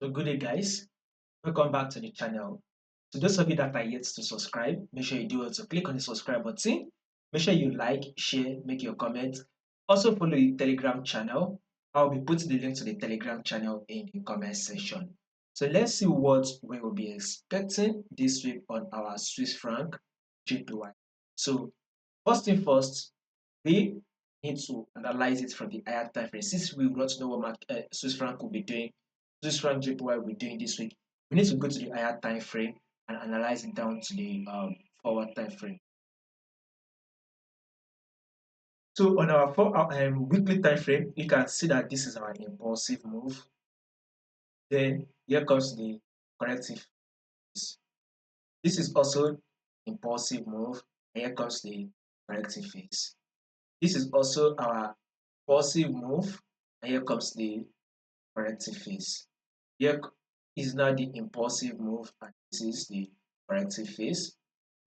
So good day guys, welcome back to the channel. To those of you that are yet to subscribe, make sure you do also click on the subscribe button. Make sure you like, share, make your comment. Also follow the Telegram channel. I'll be putting the link to the Telegram channel in the comment section. So let's see what we will be expecting this week on our Swiss franc JPY. So first thing first, we need to analyze it from the higher time frame. Since we want to know what Swiss franc will be doing, Swiss franc JPY will be doing this week, we need to go to the higher time frame and analyze it down to the forward time frame. So on our weekly time frame, you can see that this is our impulsive move. Then here comes the corrective. This is also impulsive move. And here comes the corrective phase. This is also our impulsive move. And here comes the corrective phase. Here is now the impulsive move, and this is the corrective phase.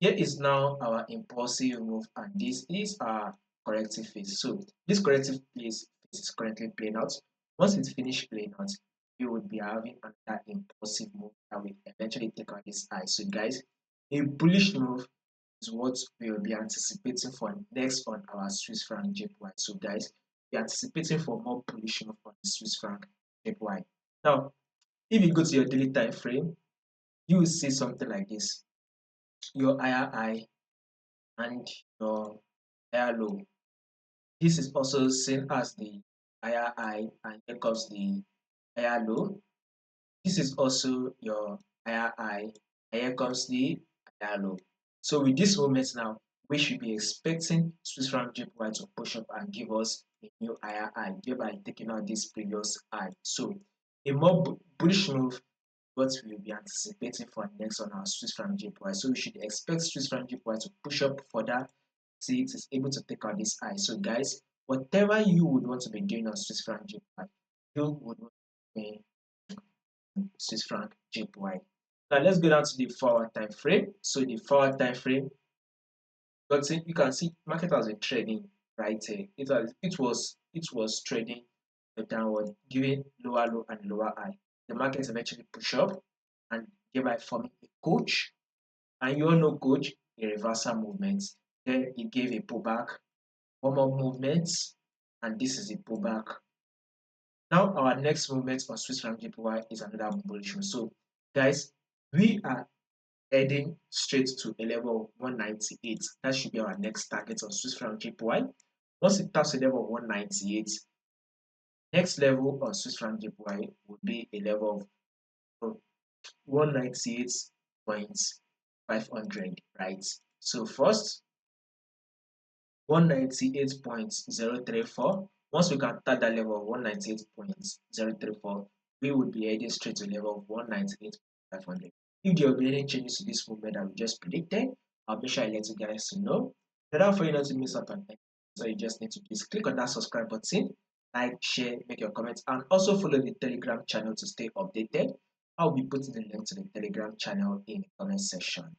Here is now our impulsive move, and this is our corrective phase. So this corrective phase is currently playing out. Once it's finished playing out, we would be having another impulsive move that will eventually take out this high. So guys, a bullish move is what we will be anticipating for next on our Swiss franc JPY. So guys, we are anticipating for more bullish move on the Swiss franc JPY. Now, if you go to your daily time frame, you will see something like this: your higher high and your higher low. This is also seen as the higher high, and here comes the higher low. This is also your higher high, and here comes the higher low. So with this moment now, we should be expecting Swiss franc JPY to push up and give us a new higher high, thereby taking out this previous high. So a more bullish move what we will be anticipating for next on our Swiss franc JPY. So we should expect Swiss franc JPY to push up further till it is able to take out this high. So guys, whatever you would want to be doing on Swiss franc JPY, you would want to be Swiss franc JPY. Now let's go down to the forward time frame. So the forward time frame, but you can see market has been trading right here. It was trading the downward, giving lower low and lower high. The market eventually push up and thereby forming a coach. And you all know coach, a reversal movement. Then it gave a pullback, one more movement, and this is a pullback. Now our next movement on Swiss franc JPY is another bullish move. So guys, we are heading straight to a level of 198. That should be our next target on Swiss franc JPY. Once it taps a level of 198, next level on Swiss franc JPY would be a level of 198.500, right? So first 198.034. Once we can tap that level of 198.034, we would be heading straight to level of 198.500. If there will be any changes to this movement that we just predicted, I'll make sure I let you guys to know. In order for you not to miss out on anything, so you just need to please click on that subscribe button, like, share, make your comments, and also follow the Telegram channel to stay updated. I'll be putting the link to the Telegram channel in the comment section.